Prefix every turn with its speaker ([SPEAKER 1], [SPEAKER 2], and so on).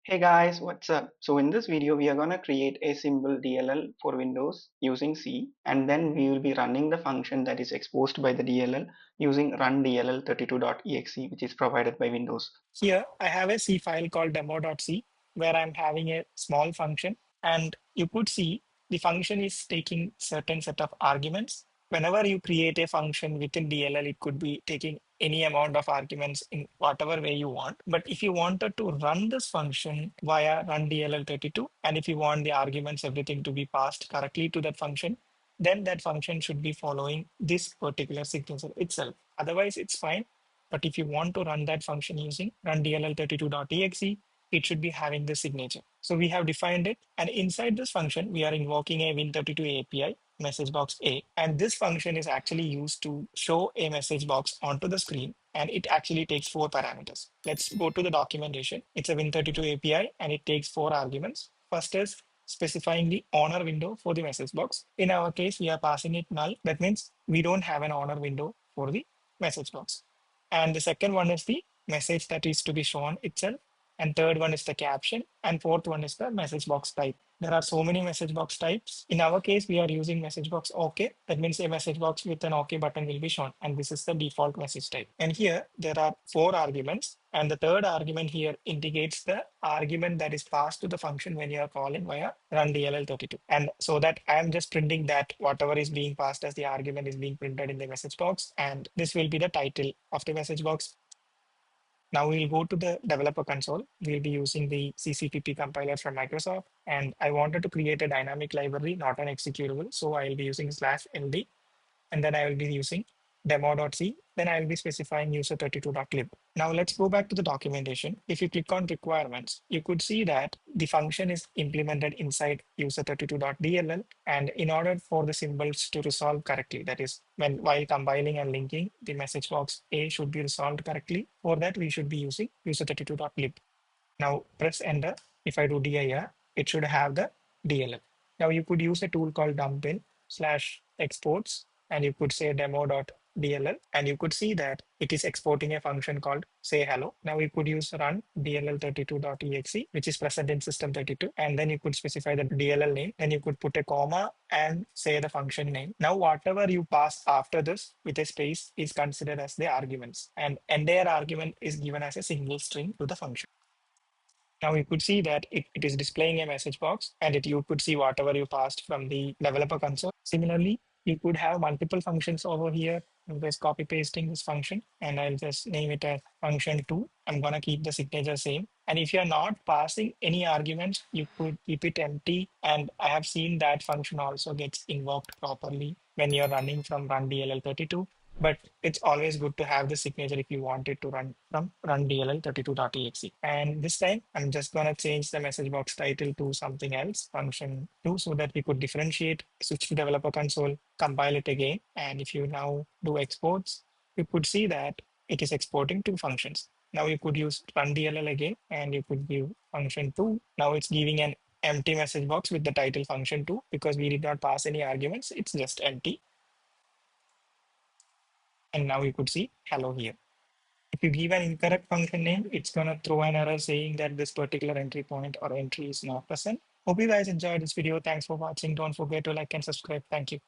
[SPEAKER 1] Hey guys, what's up? So in this video, we are going to create a simple DLL for Windows using C, and then we will be running the function that is exposed by the DLL using rundll32.exe, which is provided by Windows.
[SPEAKER 2] Here I have a C file called demo.c where I'm having a small function, and you could see the function is taking certain set of arguments. Whenever you create a function within DLL, it could be taking any amount of arguments in whatever way you want. But if you wanted to run this function via run DLL32, and if you want the arguments, everything to be passed correctly to that function, then that function should be following this particular signature itself. Otherwise, it's fine. But if you want to run that function using run DLL32.exe, it should be having the signature. So we have defined it. And inside this function, we are invoking a Win32 API, MessageBoxA. And this function is actually used to show a message box onto the screen. And it actually takes 4 parameters. Let's go to the documentation. It's a Win32 API and it takes 4 arguments. First is specifying the honor window for the message box. In our case, we are passing it null. That means we don't have an honor window for the message box. And the second one is the message that is to be shown itself. And third one is the caption. And fourth one is the message box type. There are so many message box types. In our case, we are using message box OK. That means a message box with an OK button will be shown. And this is the default message type. And here there are 4 arguments. And the third argument here indicates the argument that is passed to the function when you are calling via run DLL32. And so that I am just printing that whatever is being passed as the argument is being printed in the message box. And this will be the title of the message box. Now we'll go to the developer console. We'll be using the CCPP compiler from Microsoft. And I wanted to create a dynamic library, not an executable. So I'll be using /ld, and then I will be using demo.c. Then I will be specifying user32.lib. Now let's go back to the documentation. If you click on requirements, you could see that the function is implemented inside user32.dll. And in order for the symbols to resolve correctly, that is while compiling and linking, the message box A should be resolved correctly. For that, we should be using user32.lib. Now press enter. If I do dir, it should have the DLL. Now you could use a tool called dumpin/exports, and you could say demo.dll, and you could see that it is exporting a function called say hello. Now you could use run DLL32.exe, which is present in system32, and then you could specify the DLL name. Then you could put a comma and say the function name. Now whatever you pass after this with a space is considered as the arguments, and entire argument is given as a single string to the function. Now you could see that it is displaying a message box, and you could see whatever you passed from the developer console. Similarly, you could have multiple functions over here. I'm just copy pasting this function, and I'll just name it as function2. I'm going to keep the signature same. And if you're not passing any arguments, you could keep it empty. And I have seen that function also gets invoked properly when you're running from run DLL32. But it's always good to have the signature if you want it to run from run DLL32.exe. And this time, I'm just going to change the message box title to something else, function2, so that we could differentiate, switch to developer console, compile it again. And if you now do exports, you could see that it is exporting 2 functions. Now you could use run DLL again, and you could give function2. Now it's giving an empty message box with the title function2 because we did not pass any arguments. It's just empty. And now you could see hello here. If you give an incorrect function name, it's going to throw an error saying that this particular entry point or entry is not present. Hope you guys enjoyed this video. Thanks for watching. Don't forget to like and subscribe. Thank you.